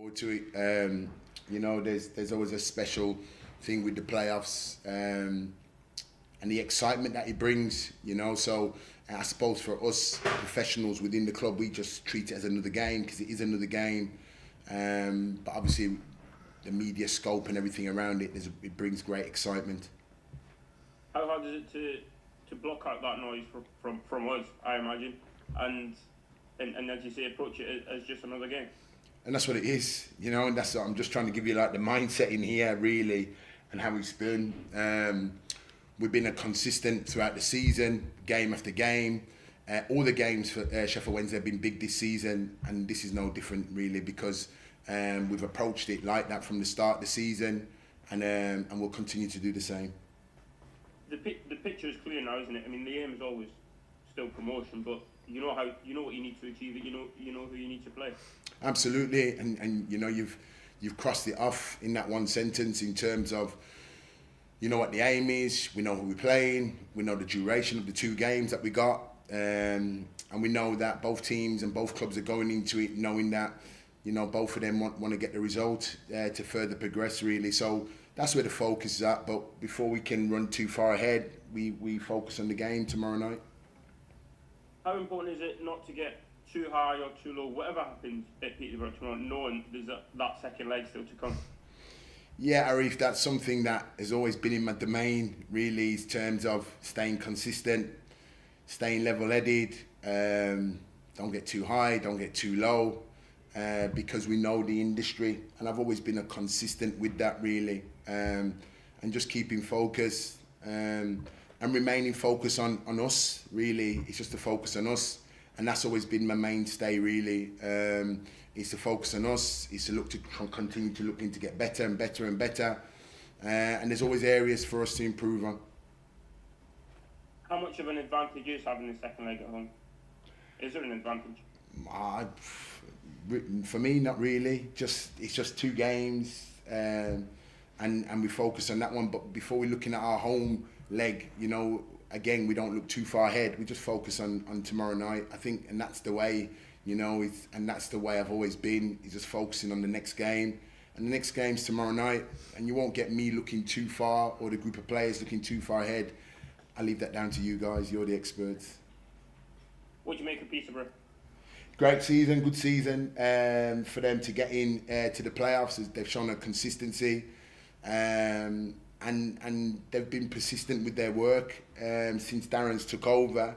Forward to it. There's always a special thing with the playoffs and the excitement that it brings. So I suppose for us professionals within the club, we just treat it as another game because it is another game. But obviously, the media scope and everything around it, it brings great excitement. How hard is it to block out that noise from us, I imagine, and as you say, approach it as just another game? And that's what it is, and that's what I'm just trying to give you, like, the mindset in here, really, and how it's been. We've been consistent throughout the season, game after game. All the games for Sheffield Wednesday have been big this season, and this is no different, really, because we've approached it like that from the start of the season, and we'll continue to do the same. The picture is clear now, isn't it? I mean, the aim is always still promotion, but you know what you need to achieve it. You know who you need to play. Absolutely, and you've crossed it off in that one sentence in terms of what the aim is. We know who we're playing. We know the duration of the two games that we got, and we know that both teams and both clubs are going into it knowing that both of them want to get the result to further progress, really. So that's where the focus is at. But before we can run too far ahead, we focus on the game tomorrow night. How important is it not to get too high or too low, whatever happens at Peterborough tomorrow, knowing there's that second leg still to come? Yeah, Arif, that's something that has always been in my domain, really, in terms of staying consistent, staying level-headed, don't get too high, don't get too low, because we know the industry, and I've always been consistent with that, really, and just keeping focus and remaining focused on us, really. It's just to focus on us, and that's always been my mainstay, really. It's to focus on us. It's to continue to looking to get better and better and better, and there's always areas for us to improve on. How much of an advantage is having the second leg at home? Is there an advantage? For me, not really. It's just two games, and we focus on that one. But before we're looking at our home leg, again, we don't look too far ahead. We just focus on tomorrow night, I think, and that's the way, and that's the way I've always been, is just focusing on the next game. And the next game's tomorrow night, and you won't get me looking too far or the group of players looking too far ahead. I'll leave that down to you guys. You're the experts. What do you make of Peterborough? Great season, good season for them to get in to the playoffs. They've shown a consistency. And they've been persistent with their work since Darren's took over.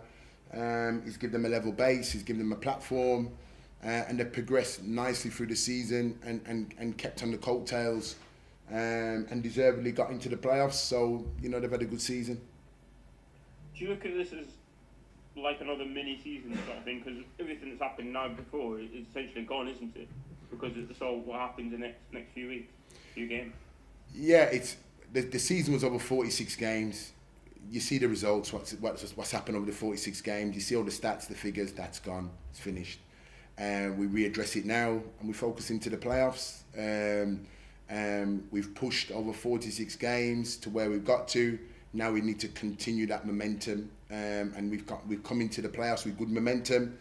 He's given them a level base, he's given them a platform, and they've progressed nicely through the season and kept on the coattails and deservedly got into the playoffs. So, they've had a good season. Do you look at this as like another mini season sort of thing? Because everything that's happened now before is essentially gone, isn't it? Because it's all what happens in the next few weeks, few games. Yeah, the season was over 46 games. You see the results, what's happened over the 46 games. You see all the stats, the figures, that's gone, it's finished. We readdress it now and we focus into the playoffs. We've pushed over 46 games to where we've got to. Now we need to continue that momentum, and we've come into the playoffs with good momentum.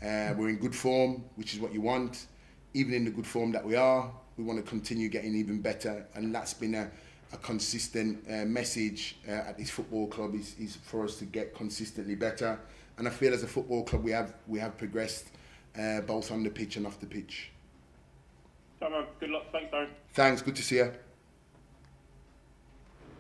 We're in good form, which is what you want. Even in the good form that we are, we want to continue getting even better, and that's been a consistent message at this football club is for us to get consistently better. And I feel as a football club we have progressed both on the pitch and off the pitch. Good luck. Thanks, Darren. Thanks. Good to see you.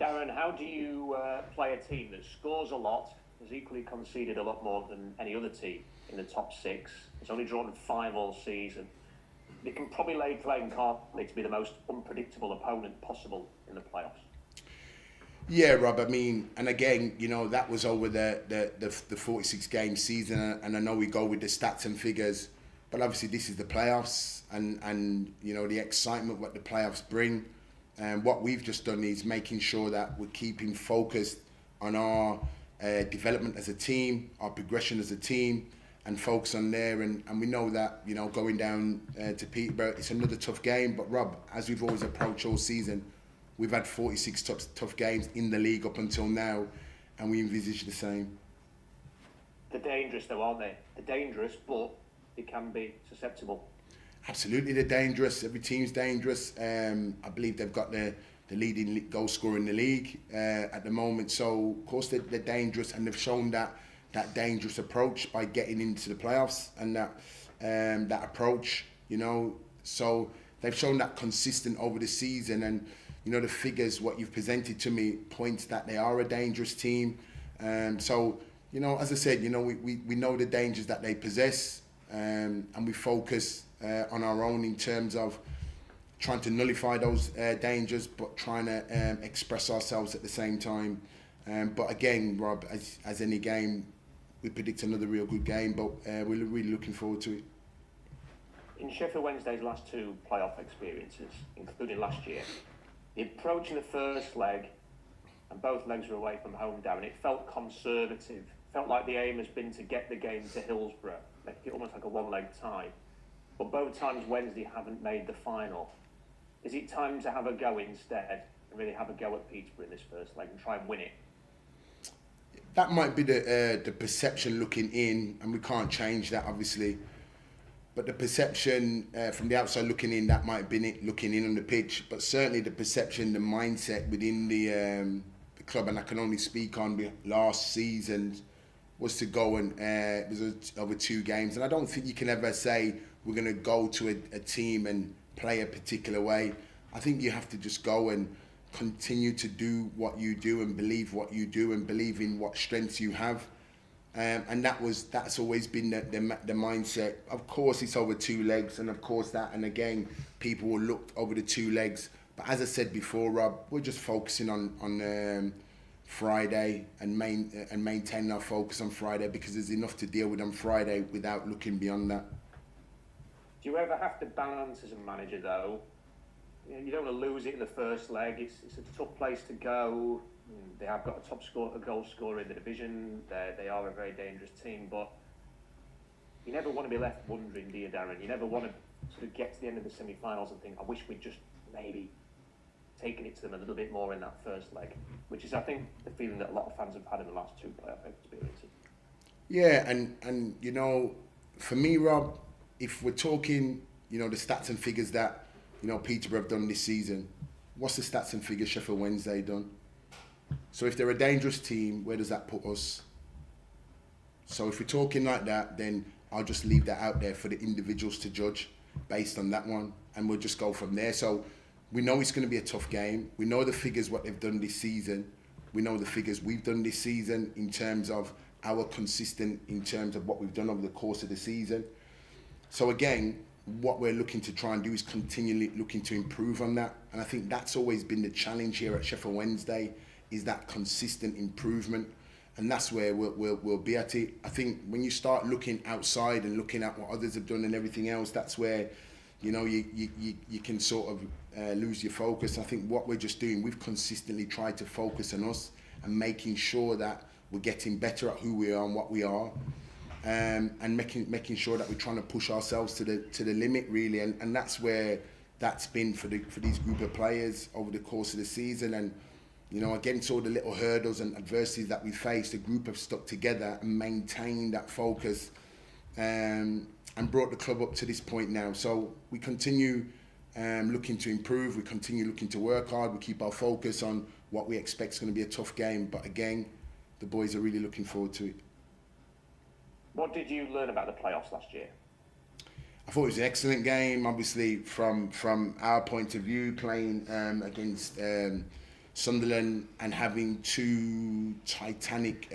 Darren, how do you play a team that scores a lot, has equally conceded a lot more than any other team in the top six? It's only drawn 5 all season. They can probably lay claim, can't they, to be the most unpredictable opponent possible in the playoffs? Yeah, Rob. I mean, and again, that was over the 46 game season, and I know we go with the stats and figures, but obviously this is the playoffs, and the excitement what the playoffs bring. And what we've just done is making sure that we're keeping focused on our development as a team, our progression as a team, and focus on there. And we know that, going down to Peterborough, it's another tough game. But Rob, as we've always approached all season, we've had 46 tough games in the league up until now, and we envisage the same. They're dangerous though, aren't they? They're dangerous, but they can be susceptible. Absolutely, they're dangerous. Every team's dangerous. I believe they've got the leading goal scorer in the league at the moment. So, of course, they're dangerous, and they've shown that dangerous approach by getting into the playoffs and that approach, So they've shown that consistent over the season, and the figures what you've presented to me points that they are a dangerous team. So as I said, we know the dangers that they possess, and we focus on our own in terms of trying to nullify those dangers, but trying to express ourselves at the same time. But again, Rob, as any game, we predict another real good game, but we're really looking forward to it. In Sheffield Wednesday's last two playoff experiences, including last year, the approach in the first leg, and both legs were away from home, Darren, it felt conservative. Felt like the aim has been to get the game to Hillsborough, make it almost like a one-leg tie. But both times Wednesday haven't made the final. Is it time to have a go instead and really have a go at Peterborough in this first leg and try and win it? That might be the perception looking in, and we can't change that, obviously. But the perception from the outside looking in, that might have been it looking in on the pitch. But certainly the perception, the mindset within the club, and I can only speak on the last season, was to go and it was over 2 games. And I don't think you can ever say we're going to go to a team and play a particular way. I think you have to just go and continue to do what you do and believe what you do and believe in what strengths you have. And that's always been the mindset. Of course, it's over 2 legs, and of course that, and again, people will look over the 2 legs. But as I said before, Rob, we're just focusing on Friday and maintaining our focus on Friday, because there's enough to deal with on Friday without looking beyond that. Do you ever have to balance as a manager, though? You don't want to lose it in the first leg. It's a tough place to go. They have got a goal scorer in the division. They are a very dangerous team, but you never want to be left wondering, do you, Darren? You never want to sort of get to the end of the semi-finals and think, I wish we'd just maybe taken it to them a little bit more in that first leg, which is, I think, the feeling that a lot of fans have had in the last 2 playoff experiences. Yeah, and for me, Rob, if we're talking, the stats and figures that, Peterborough have done this season, what's the stats and figures Sheffield Wednesday done? So if they're a dangerous team, where does that put us? So if we're talking like that, then I'll just leave that out there for the individuals to judge based on that one, and we'll just go from there. So we know it's going to be a tough game. We know the figures, what they've done this season. We know the figures we've done this season in terms of our consistent, in terms of what we've done over the course of the season. So again, what we're looking to try and do is continually looking to improve on that. And I think that's always been the challenge here at Sheffield Wednesday, is that consistent improvement. And that's where we'll be at it. I think when you start looking outside and looking at what others have done and everything else, that's where, you can sort of lose your focus. I think what we're just doing, we've consistently tried to focus on us and making sure that we're getting better at who we are and what we are. And making sure that we're trying to push ourselves to the limit, really, and that's where that's been for these group of players over the course of the season. And against all the little hurdles and adversities that we faced, the group have stuck together and maintained that focus, and brought the club up to this point now. So we continue looking to improve, we continue looking to work hard, we keep our focus on what we expect is going to be a tough game, but again, the boys are really looking forward to it. What did you learn about the playoffs last year? I thought it was an excellent game, obviously from our point of view, playing against Sunderland and having 2 titanic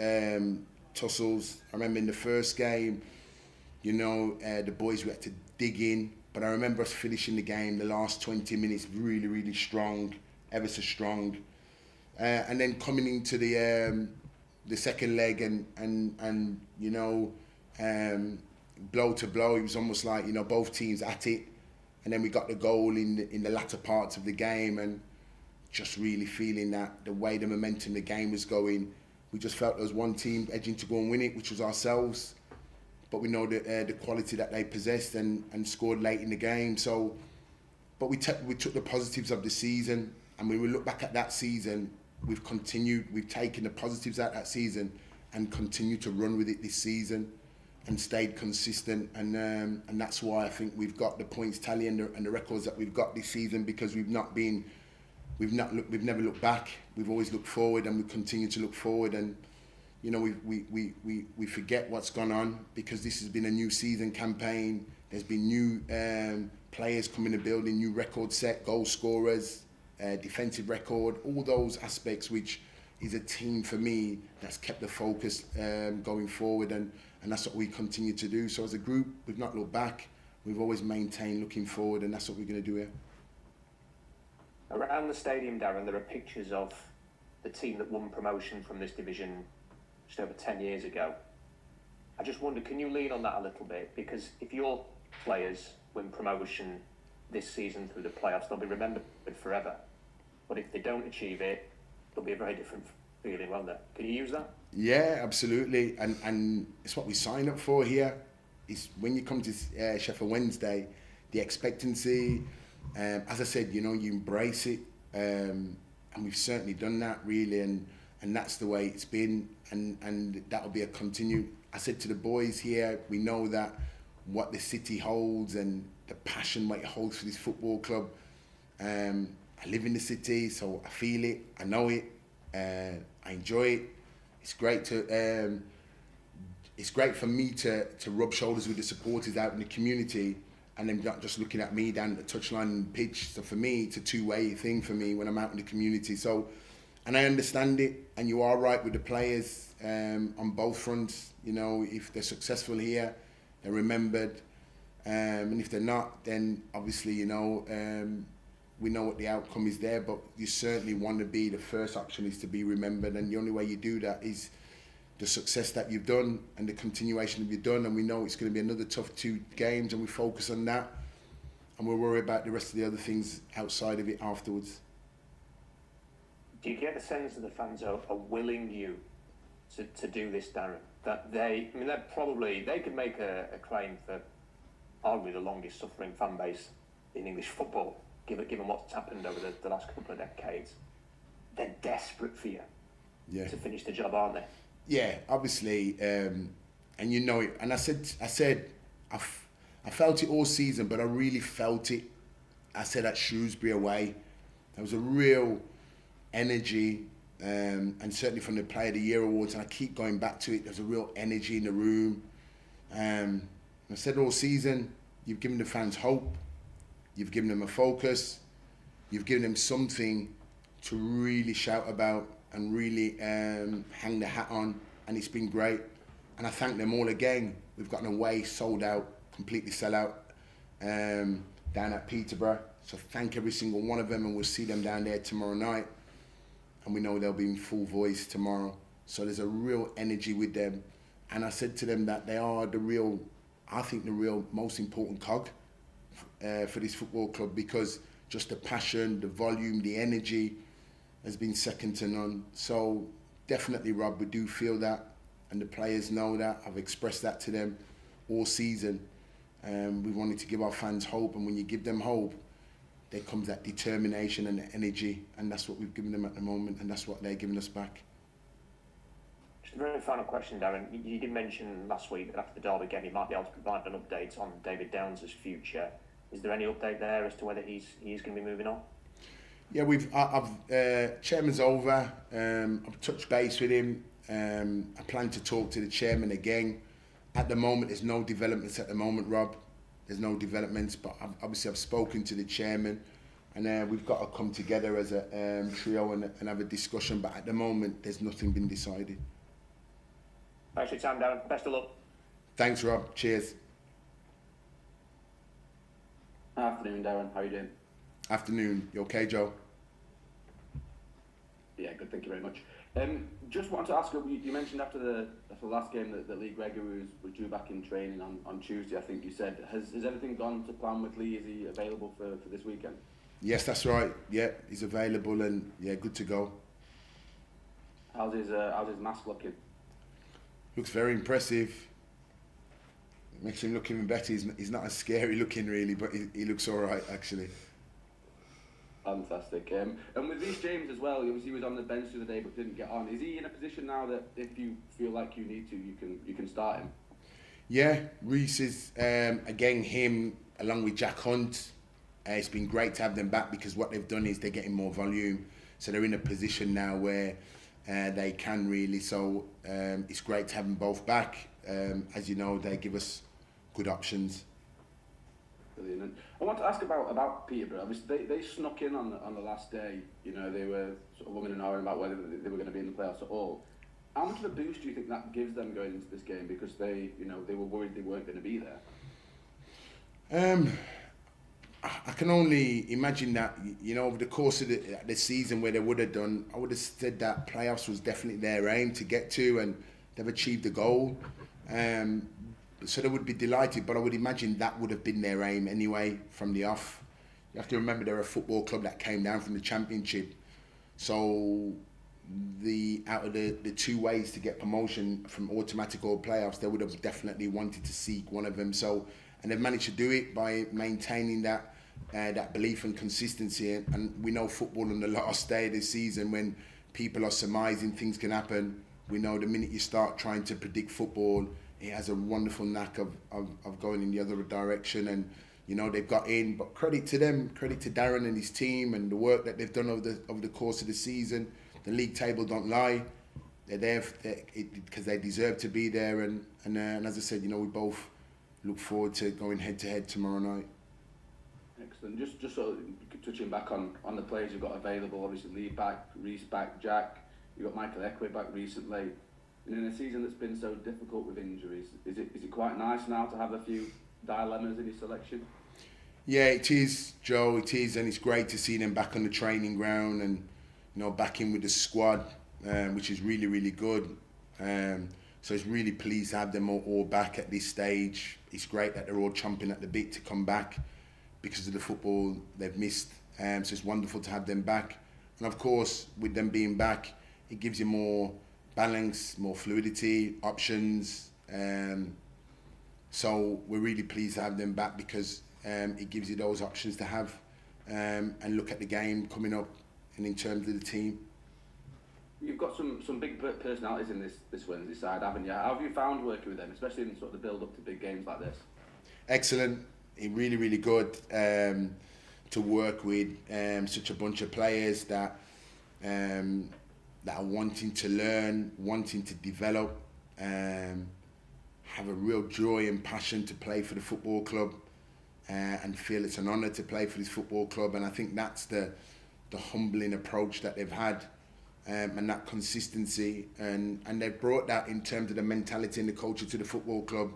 tussles. I remember in the first game, the boys, we had to dig in, but I remember us finishing the game, the last 20 minutes, really, really strong, ever so strong. And then coming into the second leg and blow to blow, it was almost like, both teams at it. And then we got the goal in the latter parts of the game, and just really feeling that the way the momentum the game was going, we just felt there was one team edging to go and win it, which was ourselves. But we know the quality that they possessed and scored late in the game. So, but we took the positives of the season, and when we look back at that season, we've taken the positives out of that season and continued to run with it this season. and stayed consistent, and that's why I think we've got the points tally and the records that we've got this season, because we've never looked back. We've always looked forward, and we continue to look forward. And you know, we forget what's gone on, because this has been a new season campaign. There's been new players coming to building, new record set, goal scorers, defensive record, all those aspects, which is a team for me that's kept the focus going forward, and that's what we continue to do. So as a group, we've not looked back. We've always maintained looking forward, and that's what we're going to do here. Around the stadium, Darren, there are pictures of the team that won promotion from this division just over 10 years ago. I just wonder, can you lean on that a little bit? Because if your players win promotion this season through the playoffs, they'll be remembered forever. But if they don't achieve it, there'll be a very different feeling, won't there? Can you use that? Yeah, absolutely. And it's what we sign up for here. It's when you come to Sheffield Wednesday, the expectancy, as I said, you know, you embrace it. And we've certainly done that, really. And that's the way it's been. And that'll be a continue. I said to the boys here, we know that what the city holds and the passion what it holds for this football club. I live in the city, so I feel it, I know it, I enjoy it. It's great to, it's great for me to rub shoulders with the supporters out in the community, and them not just looking at me down at the touchline and pitch. So for me, it's a two-way thing for me when I'm out in the community. So, and I understand it, and you are right with the players on both fronts. You know, if they're successful here, they're remembered, and if they're not, then obviously, you know, we know what the outcome is there, but you certainly want to be, the first option is to be remembered, and the only way you do that is the success that you've done and the continuation of you've done. And we know it's going to be another tough 2 games, and we focus on that, and we'll worry about the rest of the other things outside of it afterwards. Do you get the sense that the fans are willing you to do this, Darren? That they could make a claim for arguably the longest suffering fan base in English football, given what's happened over the last couple of decades. They're desperate for you to finish the job, aren't they? Yeah, obviously, and you know it. And I said, I felt it all season, but I really felt it. I said at Shrewsbury away, there was a real energy, and certainly from the Player of the Year awards, and I keep going back to it. There's a real energy in the room. I said all season, you've given the fans hope, you've given them a focus, you've given them something to really shout about and really hang the hat on, and it's been great. And I thank them all again. We've got an away sold out, completely sell out, down at Peterborough. So thank every single one of them, and we'll see them down there tomorrow night. And we know they'll be in full voice tomorrow. So there's a real energy with them. And I said to them that they are the real most important cog for this football club, because just the passion, the volume, the energy has been second to none. So definitely, Rob, we do feel that, and the players know that. I've expressed that to them all season. We wanted to give our fans hope, and when you give them hope, there comes that determination and the energy, and that's what we've given them at the moment, and that's what they're giving us back. Just a very final question, Darren. You did mention last week that after the Derby game, you might be able to provide an update on David Downs' future. Is there any update there as to whether he is going to be moving on? Yeah, chairman's over. I've touched base with him. I plan to talk to the chairman again. At the moment, there's no developments at the moment, Rob. There's no developments, but I've spoken to the chairman, and we've got to come together as a trio and have a discussion. But at the moment, there's nothing been decided. Thanks for your time, Darren. Best of luck. Thanks, Rob. Cheers. Afternoon, Darren. How are you doing? Afternoon. You okay, Joe? Yeah, good. Thank you very much. Just wanted to ask you mentioned after the last game that Lee Gregory was due back in training on Tuesday, I think you said. Has everything gone to plan with Lee? Is he available for this weekend? Yes, that's right. Yeah, he's available, and yeah, good to go. How's his mask looking? Looks very impressive. Makes him look even better. He's not as scary looking really, but he looks all right actually. Fantastic. And with Reece James as well, he was on the bench the other day but didn't get on. Is he in a position now that if you feel like you need to, you can start him? Yeah, Reece is, again, him along with Jack Hunt. It's been great to have them back because what they've done is they're getting more volume. So they're in a position now where they can really. So it's great to have them both back. As you know, they give us good options. Brilliant. And I want to ask about Peterborough. Obviously, they snuck in on the last day. You know, they were sort of women and ahhing about whether they were going to be in the playoffs at all. How much of a boost do you think that gives them going into this game? Because they were worried they weren't going to be there. I can only imagine that, over the course of the season where they would have done, I would have said that playoffs was definitely their aim to get to, and they've achieved the goal. So they would be delighted, but I would imagine that would have been their aim anyway from the off. You have to remember they're a football club that came down from the Championship. So out of the two ways to get promotion from automatic or playoffs, they would have definitely wanted to seek one of them. So, and they've managed to do it by maintaining that belief and consistency. And we know football on the last day of the season, when people are surmising things can happen, we know the minute you start trying to predict football, it has a wonderful knack of going in the other direction. And they've got in, but credit to them, credit to Darren and his team and the work that they've done over the course of the season. The league table don't lie. They're there because they deserve to be there. And as I said, we both look forward to going head to head tomorrow night. Excellent. Just sort of touching back on the players you've got available. Obviously, Lee back, Reece back, Jack. You got Michael Ekway back recently. And in a season that's been so difficult with injuries, is it quite nice now to have a few dilemmas in your selection? Yeah, it is, Joe. It is, and it's great to see them back on the training ground and back in with the squad, which is really, really good. So it's really pleased to have them all back at this stage. It's great that they're all chomping at the bit to come back because of the football they've missed. So it's wonderful to have them back. And of course, with them being back, it gives you more balance, more fluidity, options. So we're really pleased to have them back because it gives you those options to have and look at the game coming up and in terms of the team. You've got some big personalities in this Wednesday side, haven't you? How have you found working with them, especially in sort of the build-up to big games like this? Excellent. Really, really good to work with such a bunch of players that are wanting to learn, wanting to develop, have a real joy and passion to play for the football club, and feel it's an honour to play for this football club. And I think that's the humbling approach that they've had, and that consistency, and they've brought that in terms of the mentality and the culture to the football club,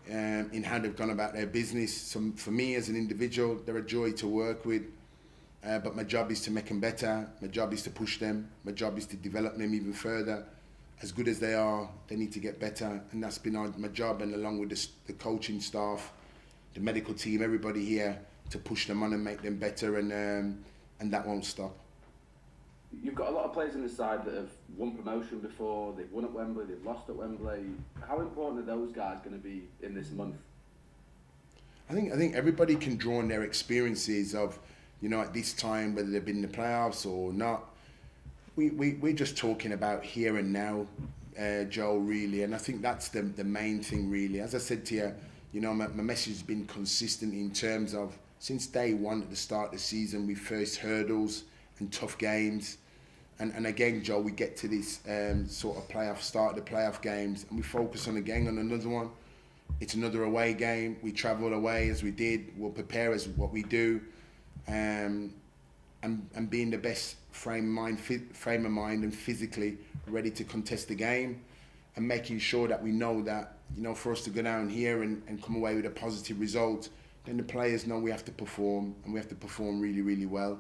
in how they've gone about their business. So for me as an individual, they're a joy to work with, but my job is to make them better, my job is to push them, my job is to develop them even further. As good as they are, they need to get better, and that's been my job, and along with the coaching staff, the medical team, everybody here, to push them on and make them better, and that won't stop. You've got a lot of players in the side that have won promotion before, they've won at Wembley, they've lost at Wembley. How important are those guys going to be in this month? I think everybody can draw on their experiences of, at this time, whether they've been in the playoffs or not. We're just talking about here and now, Joe, really, and I think that's the main thing, really. As I said to you, my message has been consistent in terms of, since day one at the start of the season, we faced hurdles and tough games. And again, Joe, we get to this sort of start of the playoff games, and we focus on another one. It's another away game. We travel away as we did. We'll prepare as what we do, and be in the best frame of mind and physically ready to contest the game, and making sure that we know that, for us to go down here and come away with a positive result, then the players know we have to perform, and we have to perform really, really well.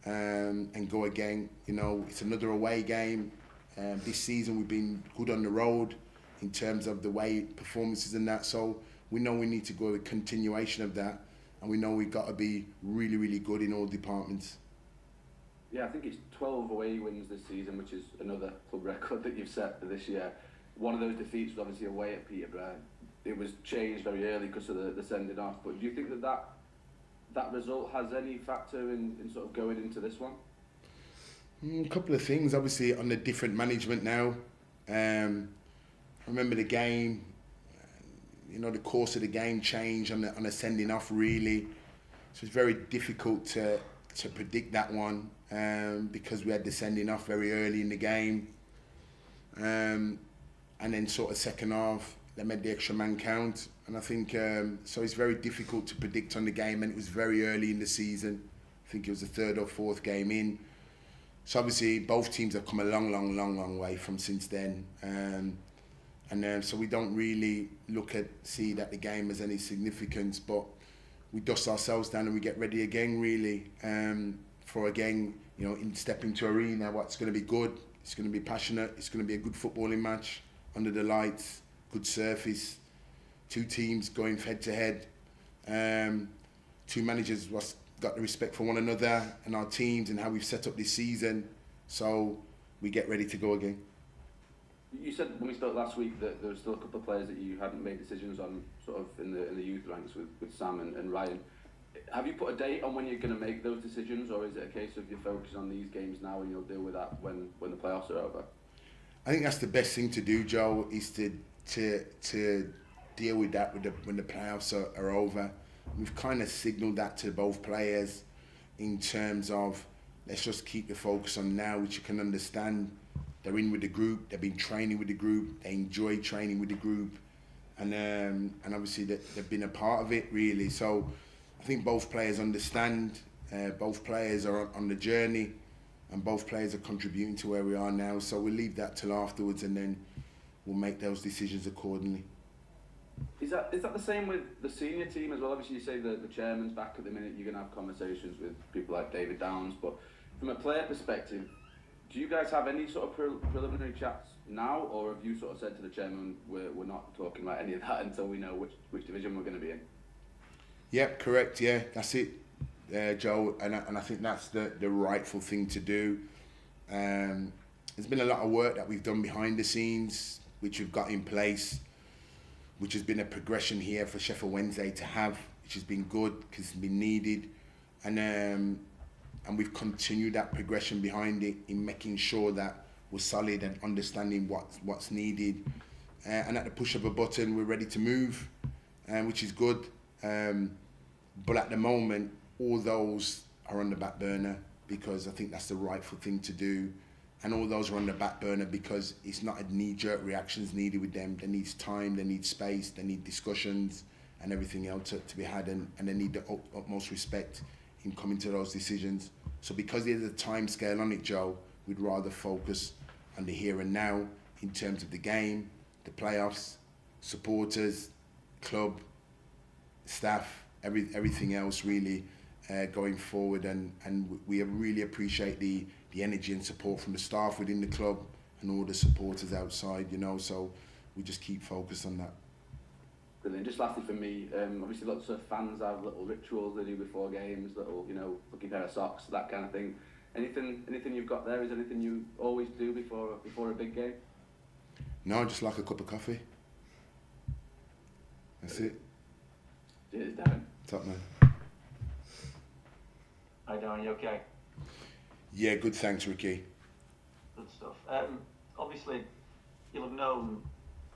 And go again. It's another away game. This season we've been good on the road in terms of the way performances and that. So we know we need to go with a continuation of that, and we know we've got to be really, really good in all departments. Yeah, I think it's 12 away wins this season, which is another club record that you've set for this year. One of those defeats was obviously away at Peterborough. It was changed very early because of the sending off. But do you think that result has any factor in sort of going into this one? A couple of things, obviously, on the different management now. I remember the game, the course of the game changed on a sending off really. So it's very difficult to predict that one because we had the sending off very early in the game. And then sort of second half, they made the extra man count. And I think, so it's very difficult to predict on the game, and it was very early in the season. I think it was the third or fourth game in. So obviously both teams have come a long way from since then. So we don't really see that the game has any significance, but we dust ourselves down and we get ready again really for again, step into arena, what's going to be good. It's going to be passionate. It's going to be a good footballing match under the lights, good surface, two teams going head to head, two managers what's got the respect for one another and our teams and how we've set up this season. So we get ready to go again. You said when we spoke last week that there was still a couple of players that you hadn't made decisions on, sort of in the youth ranks with Sam and Ryan. Have you put a date on when you're going to make those decisions, or is it a case of you're focused on these games now and you'll deal with that when the playoffs are over? I think that's the best thing to do, Joe, is to deal with that when the playoffs are over. We've kind of signalled that to both players in terms of let's just keep the focus on now, which you can understand. They're in with the group, they've been training with the group, they enjoy training with the group, and obviously they've been a part of it really. So I think both players understand, both players are on the journey, and both players are contributing to where we are now. So we'll leave that till afterwards, and then we'll make those decisions accordingly. Is that the same with the senior team as well? Obviously you say the chairman's back at the minute, you're going to have conversations with people like David Downs, but from a player perspective, do you guys have any sort of preliminary chats now, or have you sort of said to the chairman, we're not talking about any of that until we know which division we're going to be in? Yep, correct, yeah, that's it, Joe, and I think that's the rightful thing to do. There's been a lot of work that we've done behind the scenes, which we've got in place, which has been a progression here for Sheffield Wednesday to have, which has been good because it's been needed, and we've continued that progression behind it in making sure that we're solid and understanding what's needed, and at the push of a button we're ready to move, which is good. But at the moment all those are on the back burner because I think that's the rightful thing to do, and all those are on the back burner because it's not a knee-jerk reactions needed with them. They need time, they need space, they need discussions and everything else to be had, and they need the utmost respect in coming to those decisions. So because there's a time scale on it, Joe, we'd rather focus on the here and now in terms of the game, the playoffs, supporters, club, staff, everything else really going forward, and we really appreciate the energy and support from the staff within the club and all the supporters outside, so we just keep focused on that. Brilliant. Just lastly for me, obviously lots of fans have little rituals they do before games, little, lucky pair of socks, that kind of thing. Anything you've got there? Is anything you always do before a big game? No, just like a cup of coffee. That's it. Cheers, Darren. Top man. Hi Darren, you okay? Yeah, good, thanks, Ricky. Good stuff. Obviously, you'll have known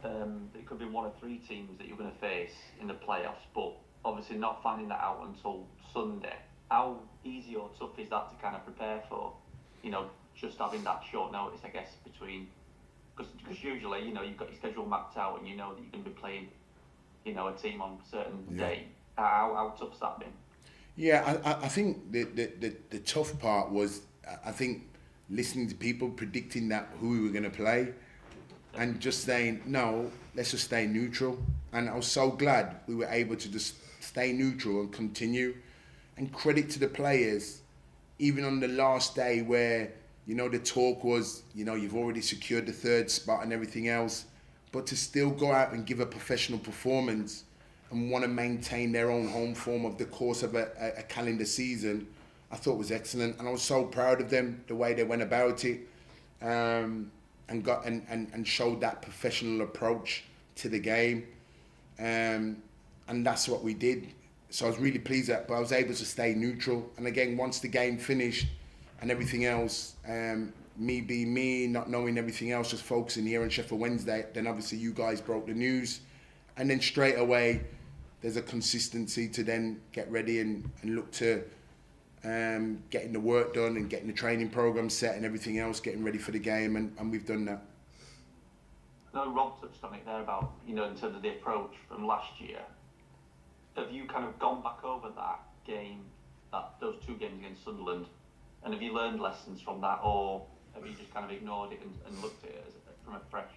that it could be one of three teams that you're going to face in the playoffs, but obviously not finding that out until Sunday. How easy or tough is that to kind of prepare for? Just having that short notice, I guess, between, because usually, you've got your schedule mapped out and you know that you're going to be playing, a team on a certain day. How tough's that been? Yeah, I think the tough part was, I think, listening to people predicting that who we were going to play and just saying, no, let's just stay neutral. And I was so glad we were able to just stay neutral and continue. And credit to the players, even on the last day where, the talk was, you've already secured the third spot and everything else, but to still go out and give a professional performance and want to maintain their own home form of the course of a calendar season, I thought was excellent. And I was so proud of them, the way they went about it, and showed that professional approach to the game. And that's what we did. So I was really pleased that, but I was able to stay neutral. And again, once the game finished and everything else, me being me, not knowing everything else, just focusing here on Sheffield Wednesday, then obviously you guys broke the news. and then straight away there's a consistency to then get ready and look to getting the work done and getting the training program set and everything else, getting ready for the game, and we've done that. I know Rob touched on it there about, in terms of the approach from last year. Have you kind of gone back over that game, those 2 games against Sunderland, and have you learned lessons from that, or have you just kind of ignored it and looked at it from a fresh?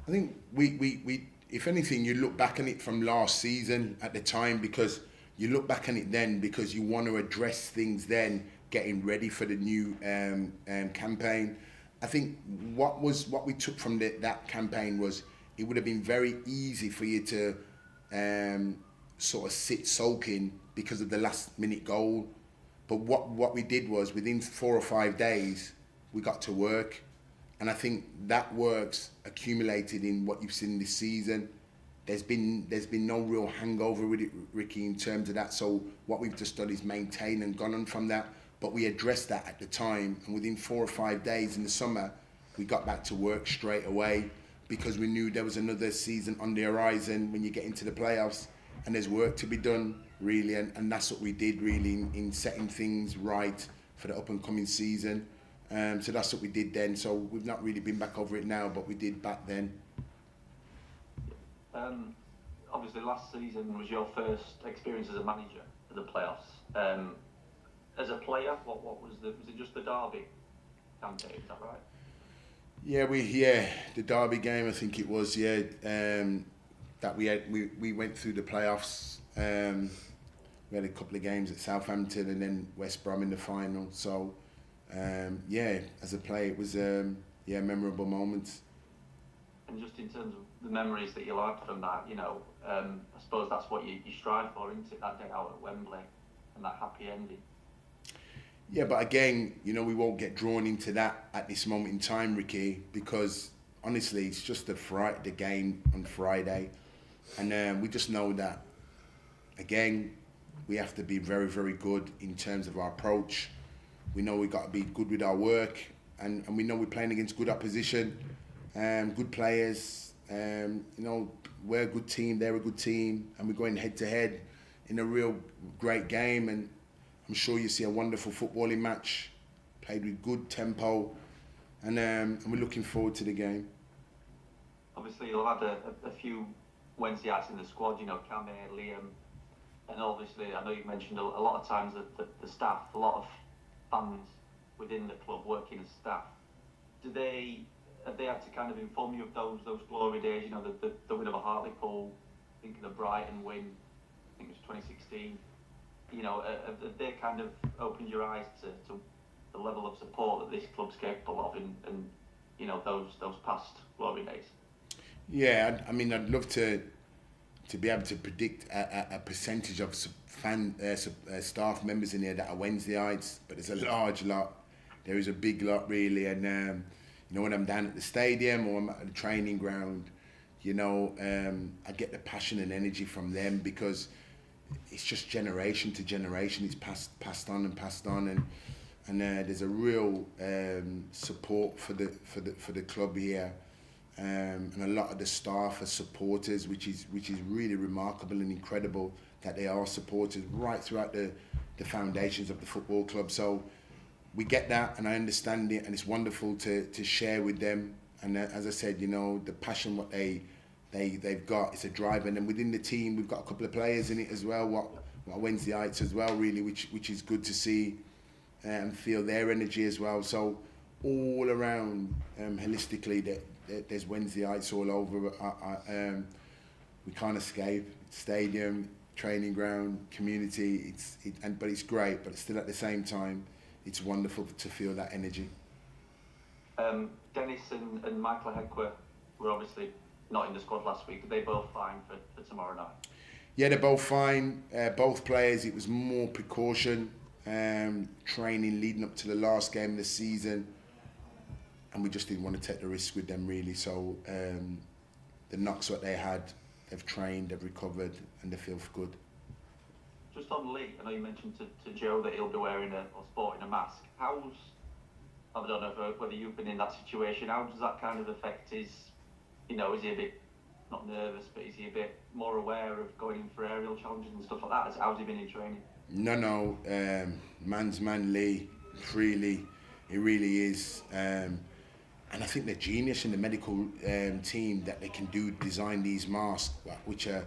I think we if anything, you look back on it from last season at the time, because you look back on it then because you want to address things then, getting ready for the new campaign. I think what we took from that campaign was it would have been very easy for you to sort of sit sulking because of the last minute goal. But what we did was within 4 or 5 days, we got to work. And I think that work's accumulated in what you've seen this season. There's been no real hangover with it, Ricky, in terms of that. So what we've just done is maintain and gone on from that. But we addressed that at the time, and within 4 or 5 days in the summer, we got back to work straight away, because we knew there was another season on the horizon when you get into the playoffs, and there's work to be done, really. And that's what we did, really, in setting things right for the up-and-coming season. So that's what we did then. So we've not really been back over it now, but we did back then. Obviously, last season was your first experience as a manager of the playoffs. As a player, what was it just the Derby campaign? Is that right? Yeah, the Derby game, I think it was. That we went through the playoffs. We had a couple of games at Southampton and then West Brom in the final. So as a player, it was memorable moments. And just in terms of the memories that you had from that, I suppose that's what you strive for, isn't it? That day out at Wembley and that happy ending. Yeah, but again, we won't get drawn into that at this moment in time, Ricky, because honestly, it's just the game on Friday, and we just know that, again, we have to be very, very good in terms of our approach. We know we've got to be good with our work, and we know we're playing against good opposition, good players. We're a good team, they're a good team, and we're going head to head in a real great game. And I'm sure you see a wonderful footballing match, played with good tempo, and we're looking forward to the game. Obviously, you'll have had a few Wednesday nights in the squad, Cammy, Liam, and obviously, I know you've mentioned a lot of times that the staff, a lot of fans within the club working as staff. Have they had to kind of inform you of those glory days? The win of a Hartlepool, thinking of Brighton win, I think it was 2016. Have they kind of opened your eyes to the level of support that this club's capable of in those past glory days? Yeah, I mean, I'd love to be able to predict a percentage of staff members in here that are Wednesdayites, but there's a large lot. There is a big lot, really, and when I'm down at the stadium or I'm at the training ground, I get the passion and energy from them, because it's just generation to generation. It's passed on, and there's a real support for the club here, and a lot of the staff are supporters, which is really remarkable and incredible that they are supporters right throughout the foundations of the football club. So we get that, and I understand it, and it's wonderful to share with them. And as I said, the passion what they've got, it's a drive. And then within the team, we've got a couple of players in it as well, what Wednesdayites as well, really, which is good to see and feel their energy as well. So all around, holistically, there's Wednesdayites all over. We can't escape. Stadium, training ground, community. But it's great. But still, at the same time, it's wonderful to feel that energy. Dennis and Michael Hegwer were obviously not in the squad last week. Are they both fine for tomorrow night? Yeah, they're both fine. Both players, it was more precaution, training leading up to the last game of the season, and we just didn't want to take the risk with them, really. So the knocks what they had, they've trained, they've recovered, and they feel good. Just on Lee, I know you mentioned to Joe that he'll be wearing or sporting a mask. I don't know whether you've been in that situation. How does that kind of affect his, is he a bit not nervous, but is he a bit more aware of going in for aerial challenges and stuff like that? How's he been in training? No, man's man Lee, really, he really is. And I think they're genius in the medical team that they can design these masks which are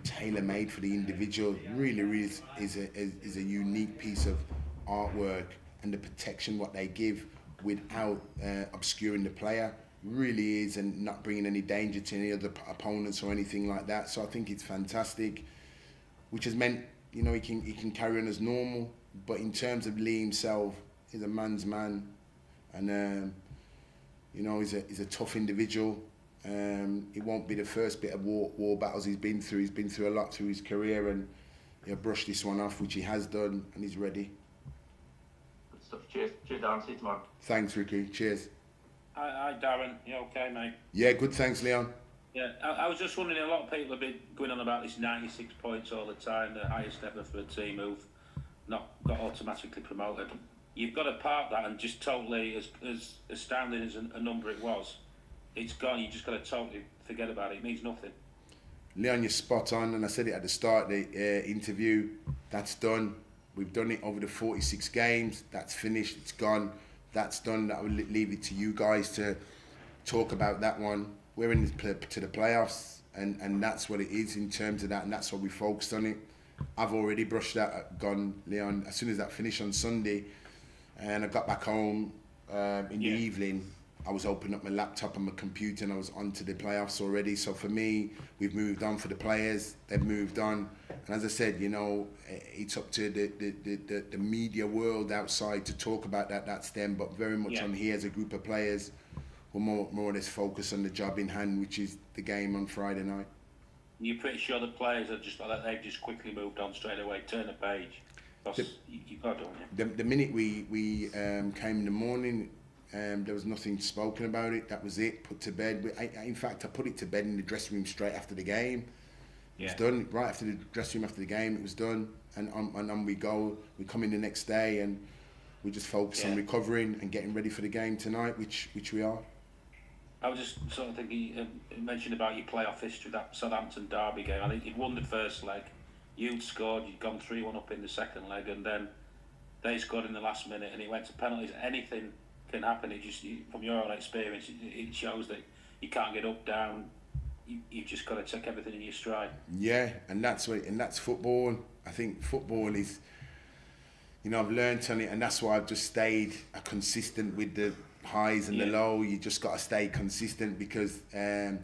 tailor-made for the individual. Really is a unique piece of artwork, and the protection what they give without obscuring the player really is, and not bringing any danger to any other opponents or anything like that. So I think it's fantastic, which has meant, you know, he can carry on as normal. But in terms of Lee himself, he's a man's man, and you know, he's a tough individual. It won't be the first bit of war battles he's been through. He's been through a lot through his career, and he'll brush this one off, which he has done, and he's ready. Good stuff. Cheers, Darren. See you tomorrow. Thanks, Ricky. Cheers. Hi, Darren. You okay, mate? Yeah, good. Thanks, Leon. Yeah, I was just wondering, a lot of people have been going on about this 96 points all the time, the highest ever for a team who've not got automatically promoted. You've got to park that, and just totally, as astounding as a number it was, it's gone. You just got to totally forget about it. It means nothing. Leon, you're spot on, and I said it at the start of the interview. That's done. We've done it over the 46 games. That's finished. It's gone. That's done. I will leave it to you guys to talk about that one. We're in to the playoffs, and that's what it is in terms of that, and that's what we focused on it. I've already brushed that, gone, Leon. As soon as that finished on Sunday, and I got back home in the evening, I was opening up my laptop and my computer, and I was on to the playoffs already. So for me, we've moved on. For the players, they've moved on. And as I said, you know, it's up to the media world outside to talk about that. That's them. But very much on here as a group of players, we're more or less focused on the job in hand, which is the game on Friday night. You're pretty sure the players are just like that? They've just quickly moved on straight away, turn the page. You've got to, don't you? The minute we came in the morning, there was nothing spoken about it. That was it. Put to bed. In fact, I put it to bed in the dressing room straight after the game. It was done right after the dressing room after the game. It was done, and on we go. We come in the next day, and we just focus on recovering and getting ready for the game tonight, which we are. I was just sort of thinking, you mentioned about your playoff history, that Southampton derby game. I think you'd won the first leg, you'd scored, you'd gone 3-1 up in the second leg, and then they scored in the last minute, and it went to penalties. Anything can happen. It just, from your own experience, it shows that you can't get up, down. You've just got to take everything in your stride. Yeah, and that's football. I think football is, you know, I've learned on it, and that's why I've just stayed consistent with the highs and the low. You just got to stay consistent, because the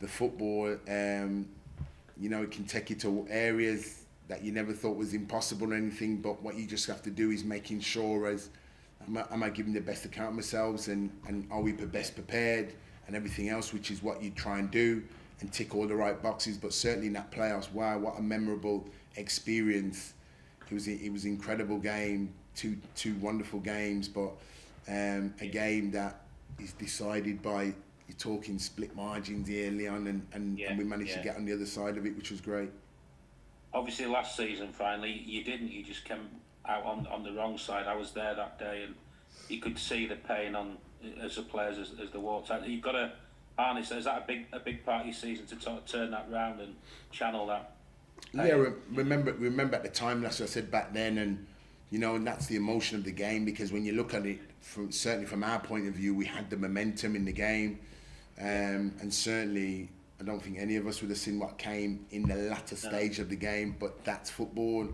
football, you know, it can take you to areas that you never thought was impossible or anything. But what you just have to do is making sure, as am I giving the best account of myself, and are we best prepared, and everything else, which is what you try and do and tick all the right boxes. But certainly in that playoffs, wow, what a memorable experience. It was an incredible game, two wonderful games, but a game that is decided by, you're talking split margins here, Leon, and we managed to get on the other side of it, which was great. Obviously last season, finally, you just came out on the wrong side. I was there that day, and you could see the pain on as the players as they walked out. You've got to harness. Is that a big part of your season to sort of turn that round and channel that pain? Yeah, remember at the time, that's what I said back then, and you know, and that's the emotion of the game, because when you look at it, certainly from our point of view, we had the momentum in the game, and certainly I don't think any of us would have seen what came in the latter stage of the game, but that's football,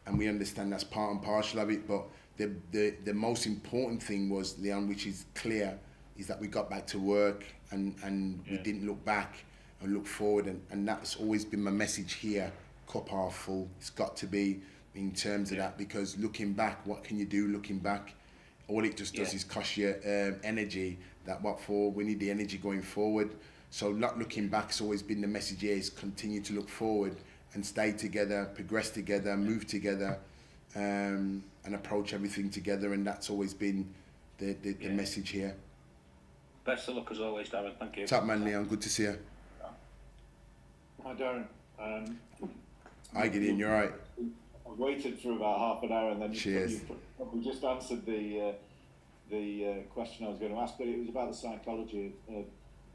and we understand that's part and parcel of it. But the most important thing was, Leon, which is clear, is that we got back to work, and we didn't look back and look forward, and that's always been my message here. Cup half full. It's got to be in terms of that, because looking back, what can you do looking back? All it just does is cost you energy. That what for? We need the energy going forward. So not looking back has always been the message here, is continue to look forward and stay together, progress together, move together, and approach everything together, and that's always been the message here. Best of luck as always, Darren. Thank you. Top man, Leon. Good to see you. Hi, Darren. Hi, Gideon. You're right. I've waited for about half an hour, and then Cheers. you probably just answered the question I was going to ask, but it was about the psychology of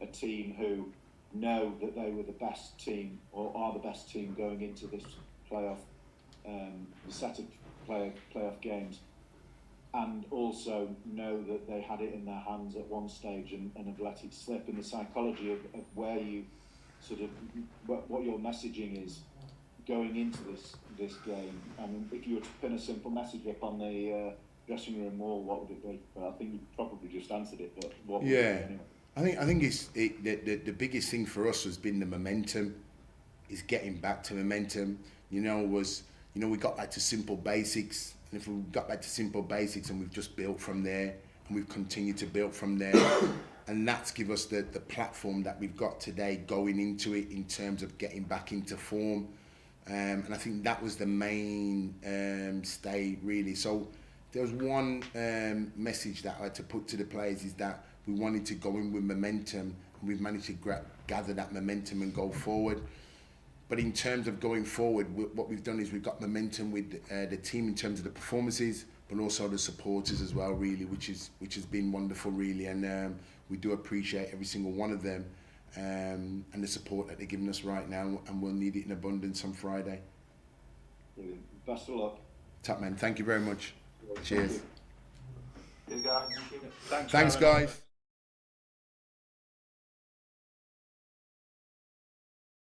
a team who know that they were the best team or are the best team going into this playoff set of playoff games, and also know that they had it in their hands at one stage and have let it slip. And the psychology of where you sort of what your messaging is going into this game. I mean, if you were to pin a simple message up on the dressing room wall, what would it be? Well, I think you probably just answered it, but what would it be anyway? I think the biggest thing for us has been the momentum, is getting back to momentum. We got back to simple basics, and if we got back to simple basics and we've just built from there, and we've continued to build from there, and that's give us the platform that we've got today going into it in terms of getting back into form. And I think that was the main stay, really. So there was one message that I had to put to the players, is that we wanted to go in with momentum, and we've managed to gather that momentum and go forward. But in terms of going forward, what we've done is we've got momentum with the team in terms of the performances, but also the supporters as well, really, which has been wonderful, really. And we do appreciate every single one of them. And the support that they're giving us right now, and we'll need it in abundance on Friday. Brilliant. Best of luck. Top man, thank you very much. Cheers. Cheers, guys. Thanks, guys.